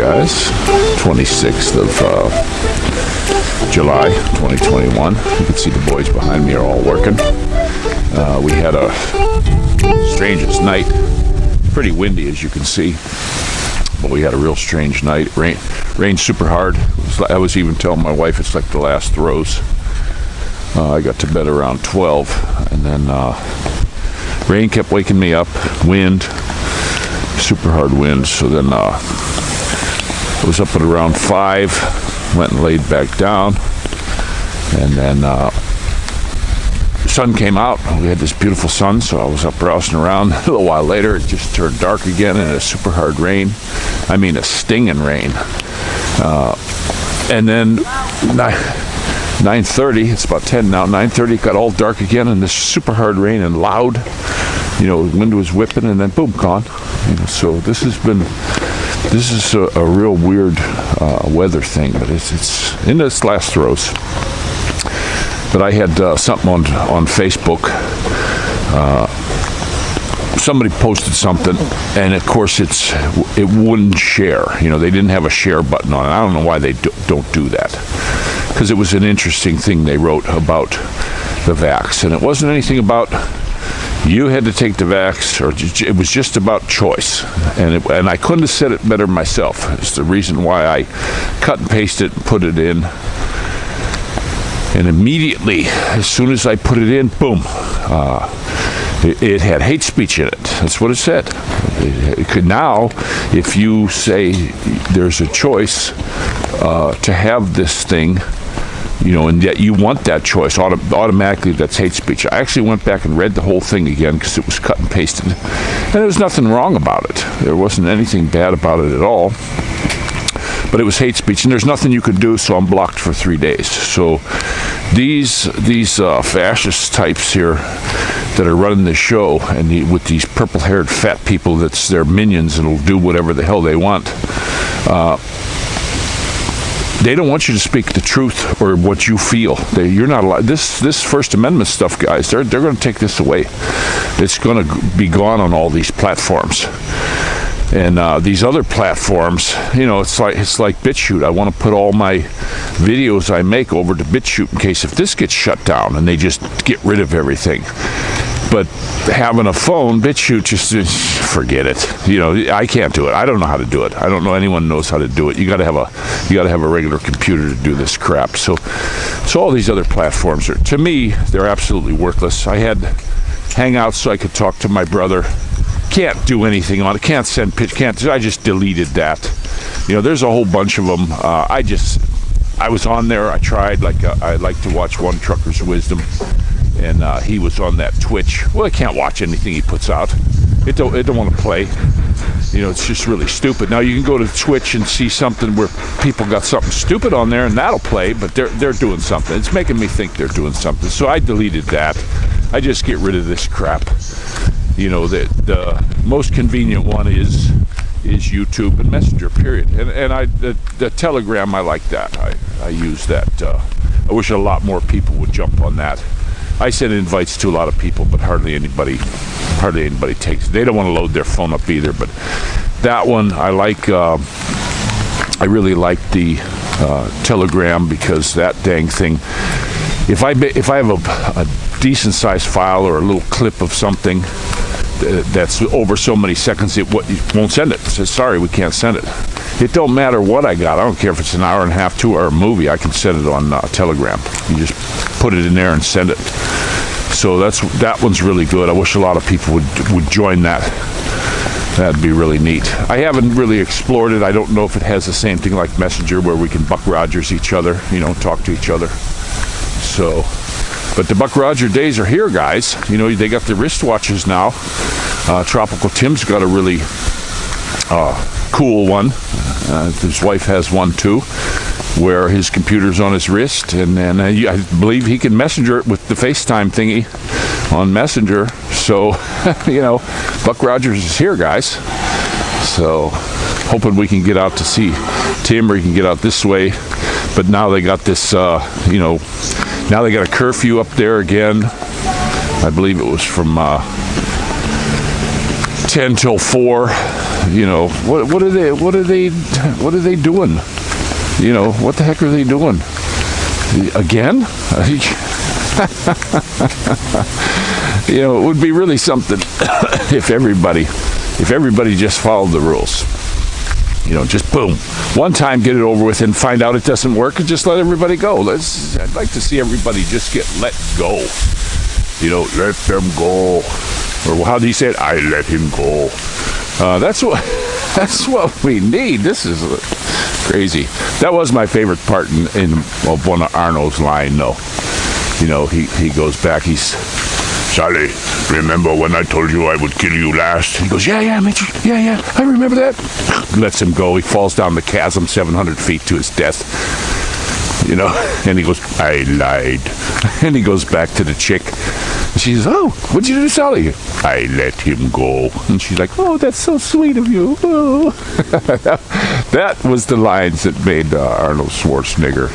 guys. 26th of July 2021. You can see the boys behind me are all working. We had a strangest night. Pretty windy, as you can see, but we had a real strange night. Rained super hard. I was even telling my wife it's like the last throws. I got to bed around 12, and then rain kept waking me up. Wind, super hard wind. So then I was up at around 5, went and laid back down, and then the sun came out. We had this beautiful sun, so I was up browsing around. A little while later, it just turned dark again, and a super hard rain. I mean, a stinging rain. And then 9:30, it's about 10 now, 9:30, it got all dark again, and this super hard rain and loud, the wind was whipping, and then boom, gone. So this is a real weird weather thing, but it's in its last throes. But I had something on Facebook. Somebody posted something, and of course it wouldn't share. They didn't have a share button on it. I don't know why they don't do that, because it was an interesting thing they wrote about the vax, and it wasn't anything about you had to take the vax, or it was just about choice. And I couldn't have said it better myself. It's the reason why I cut and pasted it and put it in. And immediately, as soon as I put it in, boom, it had hate speech in it. That's what it said. It could now, if you say there's a choice to have this thing, and yet you want that choice, automatically that's hate speech. I actually went back and read the whole thing again because it was cut and pasted. And there was nothing wrong about it. There wasn't anything bad about it at all. But it was hate speech, and there's nothing you could do, so I'm blocked for 3 days. So these fascist types here that are running this show, and with these purple-haired fat people that's their minions and will do whatever the hell they want, they don't want you to speak the truth or what you feel. You're not allowed. This First Amendment stuff, guys, they're going to take this away. It's going to be gone on all these platforms. And these other platforms, it's like BitChute. I want to put all my videos I make over to BitChute in case if this gets shut down and they just get rid of everything. But having a phone, BitChute, just forget it. I can't do it. I don't know how to do it. I don't know anyone knows how to do it. You got to have a regular computer to do this crap. So all these other platforms are, to me, they're absolutely worthless. I had Hangouts so I could talk to my brother. Can't do anything on it. Can't send pictures. I just deleted that. There's a whole bunch of them. I was on there. I tried. I like to watch One Trucker's Wisdom, and he was on that Twitch. Well, I can't watch anything he puts out. It don't want to play. It's just really stupid. Now you can go to Twitch and see something where people got something stupid on there, and that'll play. But they're doing something. It's making me think they're doing something. So I deleted that. I just get rid of this crap. The most convenient one is YouTube and Messenger, period. And the Telegram, I like that. I use that. I wish a lot more people would jump on that. I send invites to a lot of people, but hardly anybody takes it. They don't want to load their phone up either. But that one, I like. I really like the Telegram, because that dang thing. If I have a decent sized file or a little clip of something that's over so many seconds, it won't send it. It says, sorry, we can't send it. It don't matter what I got. I don't care if it's an hour and a half, 2 hour movie. I can send it on Telegram. You just put it in there and send it. So that one's really good. I wish a lot of people would join that. That'd be really neat. I haven't really explored it. I don't know if it has the same thing like Messenger, where we can Buck Rogers each other, talk to each other. So, but the Buck Roger days are here, guys. They got the wristwatches now. Tropical Tim's got a really cool one. His wife has one too, where his computer's on his wrist, and I believe he can messenger it with the FaceTime thingy on Messenger. So, Buck Rogers is here, guys. So, hoping we can get out to see Tim, or he can get out this way. But now they got this, now they got a curfew up there again. I believe it was from 10 till 4. You know, what are they doing? You know, what the heck are they doing? Again? You know, it would be really something if everybody just followed the rules. You know, just boom, one time, get it over with, and find out it doesn't work, and just let everybody go. I'd like to see everybody just get let go. You know, let them go. Or how do you say it? I let him go. That's what we need. This is crazy. That was my favorite part in one of Arno's line, though. You know, he goes back. He's, Charlie, remember when I told you I would kill you last? He goes, yeah, Mitch. Yeah, I remember that. Lets him go. He falls down the chasm 700 feet to his death. You know, and he goes, I lied. And he goes back to the chick. And she says, oh, what'd you do to Sally? I let him go. And she's like, oh, that's so sweet of you. Oh. That was the lines that made Arnold Schwarzenegger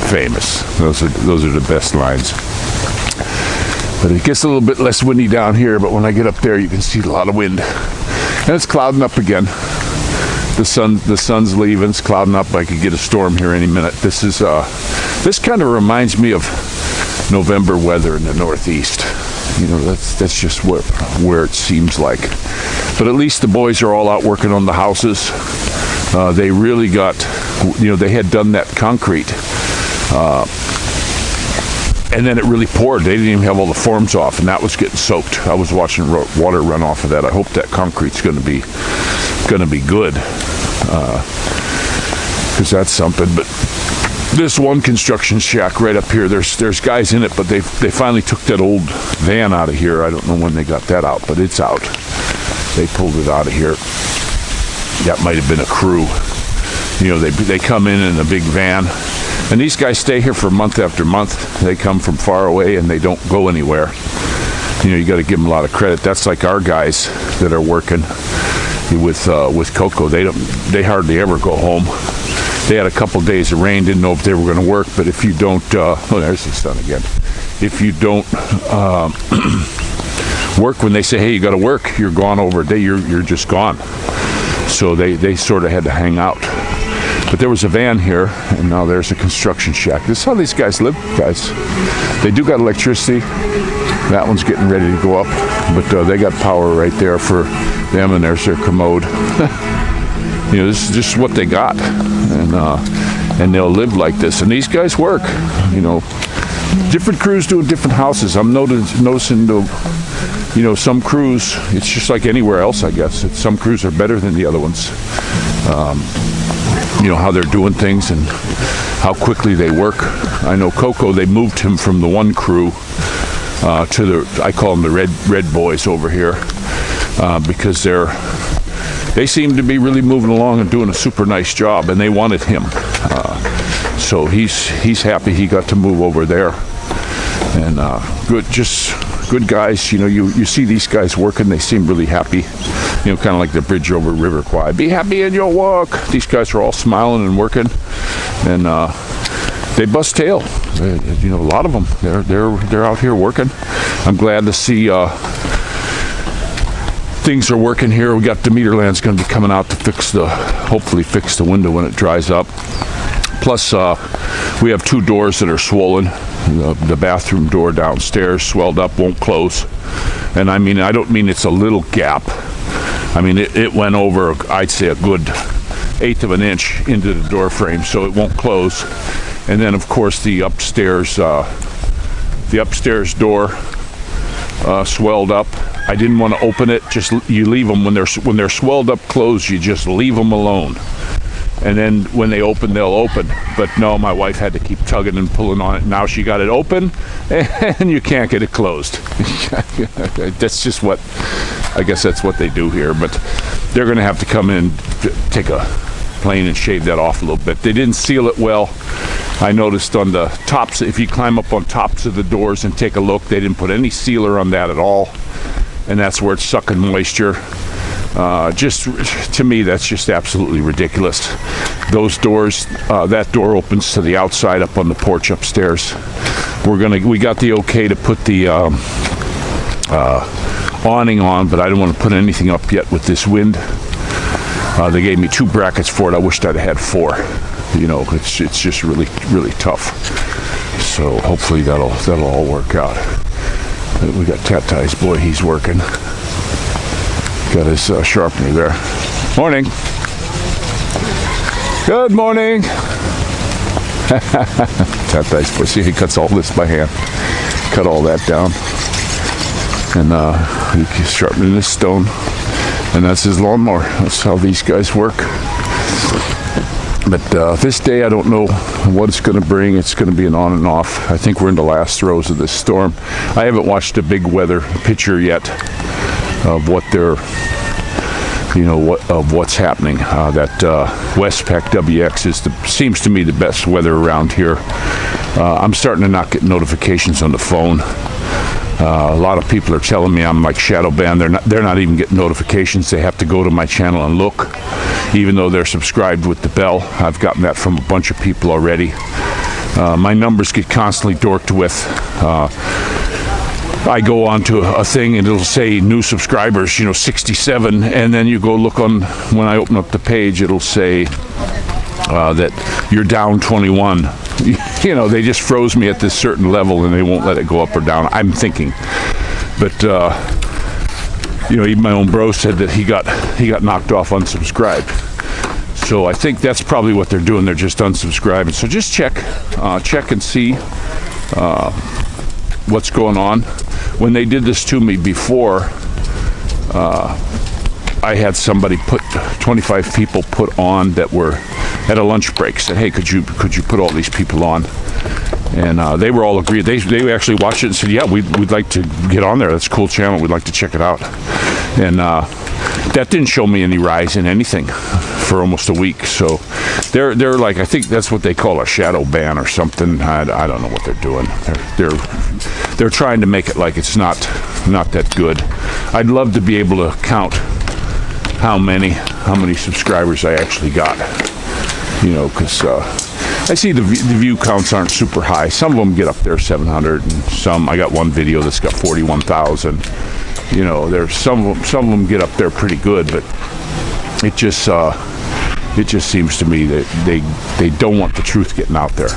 famous. Those are the best lines. But it gets a little bit less windy down here, but when I get up there, you can see a lot of wind. And it's clouding up again. The sun's leaving. It's clouding up. I could get a storm here any minute. This kind of reminds me of November weather in the Northeast. You know, that's just where it seems like. But at least the boys are all out working on the houses. They really got, you know, they had done that concrete. And then it really poured. They didn't even have all the forms off, and that was getting soaked. I was watching water run off of that. I hope that concrete's going to be good, because that's something. But this one construction shack right up here, there's guys in it, but they finally took that old van out of here. I don't know when they got that out, but it's out. They pulled it out of here. That might have been a crew. You know, they come in a big van. And these guys stay here for month after month. They come from far away and they don't go anywhere. You know, you got to give them a lot of credit. That's like our guys that are working with Coco. They hardly ever go home. They had a couple days of rain, didn't know if they were going to work. But if you don't, oh, there's the sun again. If you don't work when they say, hey, you got to work, you're gone over a day. You're just gone. So they sort of had to hang out. But there was a van here, and now there's a construction shack. This is how these guys live, guys. They do got electricity. That one's getting ready to go up, but they got power right there for them, and there's their commode. You know, this is just what they got, and they'll live like this. And these guys work. You know, different crews doing different houses. I'm noticing you know, some crews, it's just like anywhere else, I guess. Some crews are better than the other ones. You know, how they're doing things and how quickly they work. I know Coco, they moved him from the one crew to I call them the red boys over here, because they seem to be really moving along and doing a super nice job, and they wanted him. So he's happy he got to move over there. And good guys. You know, you see these guys working, they seem really happy. You know, kind of like the bridge over River Kwai. Be happy in your work. These guys are all smiling and working, and they bust tail. You know, a lot of them. They're out here working. I'm glad to see things are working here. We got Demeterland's going to be coming out to hopefully fix the window when it dries up. Plus, we have two doors that are swollen. The bathroom door downstairs swelled up, won't close. And I mean, I don't mean it's a little gap. I mean, it went over, I'd say, a good 1/8 of an inch into the door frame, so it won't close. And then, of course, the upstairs door swelled up. I didn't want to open it. Just you leave them when they're swelled up closed. You just leave them alone. And then when they open, they'll open. But no, my wife had to keep tugging and pulling on it. Now she got it open, and you can't get it closed. That's just I guess that's what they do here. But they're going to have to come in, take a plane and shave that off a little bit. They didn't seal it well. I noticed on the tops, if you climb up on tops of the doors and take a look, they didn't put any sealer on that at all. And that's where it's sucking moisture. Just to me, that's just absolutely ridiculous. Those doors, that door opens to the outside up on the porch upstairs. We got the okay to put the awning on, but I don't want to put anything up yet with this wind. They gave me 2 brackets for it. I wished I'd had 4. You know, it's just really, really tough. So hopefully that'll all work out. We got Tatai's boy, he's working. Got his sharpener there. Morning. Good morning. Tatai's boy, see, he cuts all this by hand. Cut all that down. And he's sharpening this stone. And that's his lawnmower. That's how these guys work. But this day, I don't know what it's going to bring. It's going to be an on and off. I think we're in the last throes of this storm. I haven't watched a big weather picture yet of what they're, you know, what's happening. That Westpac WX seems to me the best weather around here. I'm starting to not get notifications on the phone. A lot of people are telling me I'm like shadow banned. They're not even getting notifications. They have to go to my channel and look, even though they're subscribed with the bell. I've gotten that from a bunch of people already. My numbers get constantly dorked with. I go onto a thing and it'll say new subscribers, you know, 67, and then you go look on, when I open up the page, it'll say that you're down 21. You know, they just froze me at this certain level and they won't let it go up or down, I'm thinking. But you know, even my own bro said that he got knocked off unsubscribed. So I think that's probably what they're doing. They're just unsubscribing. So just check and see what's going on. When they did this to me before, I had somebody 25 people put on that were at a lunch break, said, hey, could you put all these people on? And they were all agreed. They actually watched it and said, yeah, we'd like to get on there. That's a cool channel. We'd like to check it out. And that didn't show me any rise in anything for almost a week. So they're like, I think that's what they call a shadow ban or something. I don't know what they're doing. They're trying to make it like it's not that good. I'd love to be able to count how many subscribers I actually got. You know, because I see the view counts aren't super high. Some of them get up there 700, and some, I got one video that's got 41,000. You know, there's some of them get up there pretty good, but it just seems to me that they don't want the truth getting out there.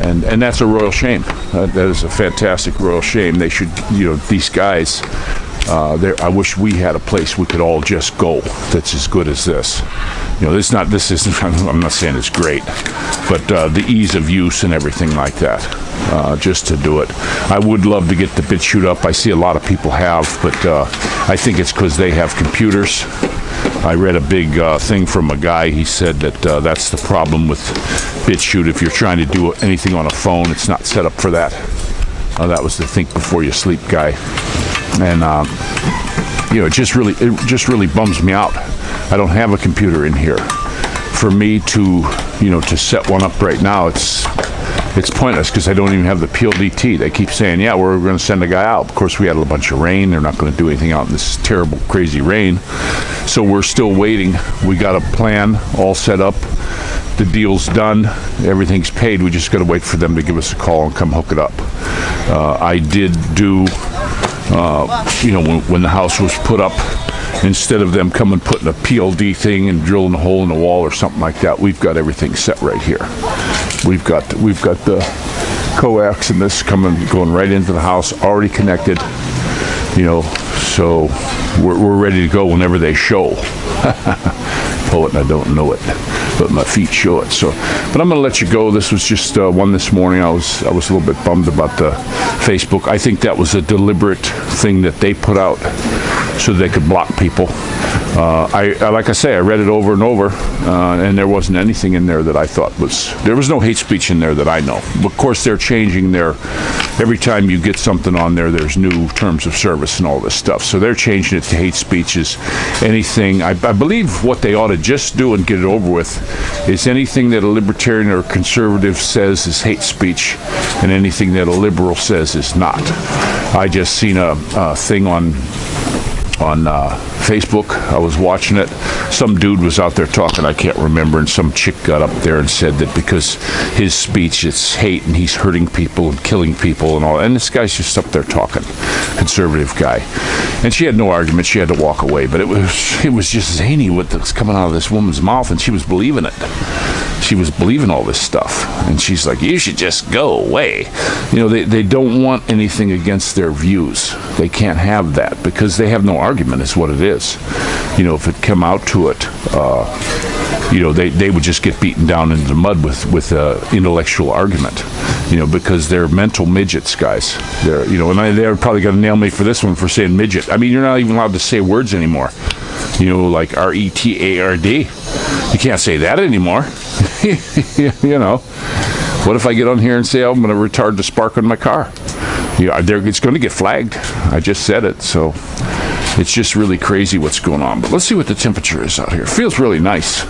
And that's a royal shame. That is a fantastic royal shame. They should, you know, these guys. I wish we had a place we could all just go that's as good as this. You know, this isn't, I'm not saying it's great, but the ease of use and everything like that, just to do it. I would love to get the BitChute up. I see a lot of people have, but I think it's because they have computers. I read a big thing from a guy. He said that that's the problem with BitChute. If you're trying to do anything on a phone, it's not set up for that. That was the think before you sleep guy. And you know, it just really bums me out. I don't have a computer in here. For me to, you know, to set one up right now, it's pointless because I don't even have the PLDT. They keep saying, yeah, we're going to send a guy out. Of course, we had a bunch of rain. They're not going to do anything out in this terrible, crazy rain. So we're still waiting. We got a plan all set up. The deal's done. Everything's paid. We just got to wait for them to give us a call and come hook it up. I did do, you know, when the house was put up, instead of them coming putting a PLD thing and drilling a hole in the wall or something like that, we've got everything set right here. We've got the coax and this going right into the house, already connected. You know, so we're ready to go whenever they show. Poet, and I don't know it, but my feet show it. So, but I'm going to let you go. This was just one this morning. I was a little bit bummed about the Facebook. I think that was a deliberate thing that they put out so they could block people. Like I say, I read it over and over, and there wasn't anything in there that I thought there was no hate speech in there that I know. Of course, they're changing every time you get something on there, there's new terms of service and all this stuff. So they're changing it to hate speech is anything. I believe what they ought to just do and get it over with is anything that a libertarian or conservative says is hate speech, and anything that a liberal says is not. I just seen a thing on on Facebook. I was watching it. Some dude was out there talking, I can't remember, and some chick got up there and said that because his speech is hate and he's hurting people and killing people and all, and this guy's just up there talking, conservative guy. And she had no argument. She had to walk away, but it was just zany what was coming out of this woman's mouth, and she was believing it. She was believing all this stuff, and she's like, you should just go away. You know, they don't want anything against their views. They can't have that because they have no argument is what it is. You know, if it come out to it, you know, they would just get beaten down into the mud with intellectual argument, you know, because they're mental midgets, guys. They're, you know, and they're probably going to nail me for this one for saying midget. I mean, you're not even allowed to say words anymore. You know, like R-E-T-A-R-D. You can't say that anymore. You know, what if I get on here and say I'm going to retard the spark on my car? Yeah, it's going to get flagged. I just said it, so it's just really crazy what's going on. But let's see what the temperature is out here. It feels really nice.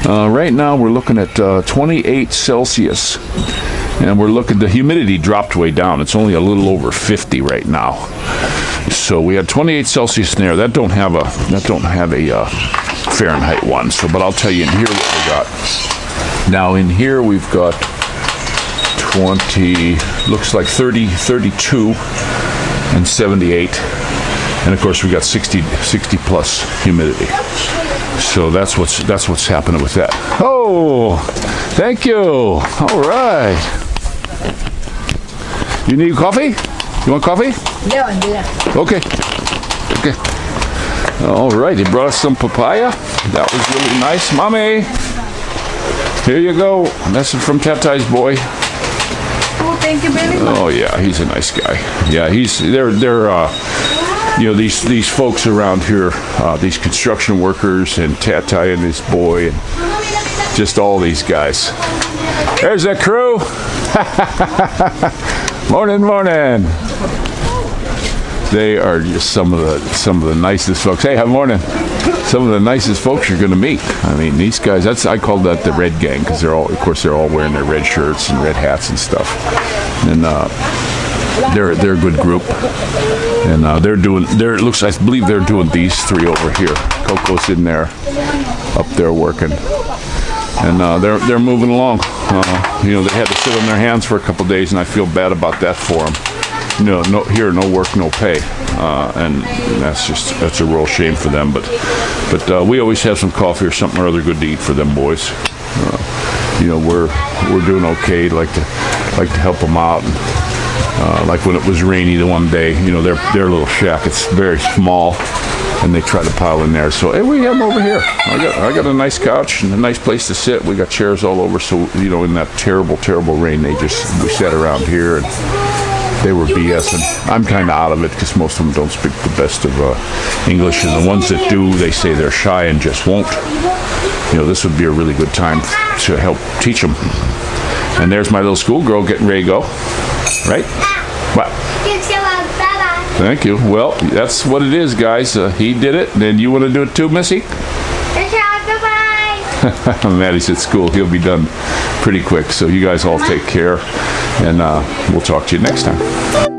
Right now we're looking at 28 Celsius, and we're looking. The humidity dropped way down. It's only a little over 50 right now. So we had 28 Celsius in there. That don't have a Fahrenheit one. So, but I'll tell you in here what we got. Now in here we've got 20, looks like 30, 32, and 78. And of course we got 60 plus humidity. So that's what's happening with that. Oh, thank you. All right. You need coffee? You want coffee? Yeah. Okay. Okay. All right. He brought us some papaya. That was really nice, Mommy. Here you go. Message from Tatai's boy. Oh, thank you very much. Oh yeah, he's a nice guy. Yeah, they're you know, these folks around here, these construction workers and Tatai and his boy and just all these guys. There's that crew. Morning, morning. They are just some of the nicest folks. Hey, good morning. Some of the nicest folks you're going to meet. I mean, these guys. I call that the red gang because they're all wearing their red shirts and red hats and stuff. And they're a good group. And I believe they're doing these three over here. Coco's in there, up there working. And they're moving along. You know, they had to sit on their hands for a couple days, and I feel bad about that for them. You know, no work, no pay, and that's a real shame for them. But we always have some coffee or something or other good to eat for them boys. You know, we're doing okay. Like to help them out. And, like when it was rainy the one day, you know, their little shack, it's very small, and they try to pile in there. So hey, we have them over here. I got a nice couch and a nice place to sit. We got chairs all over. So you know, in that terrible rain, we sat around here and they were BSing. I'm kind of out of it because most of them don't speak the best of English, and the ones that do, they say they're shy and just won't. You know, this would be a really good time to help teach them. And there's my little schoolgirl getting ready to go. Right? What? Thank you. Well, that's what it is, guys. He did it. Then you want to do it too, Missy? Maddie's at school. He'll be done pretty quick. So you guys all take care, and we'll talk to you next time.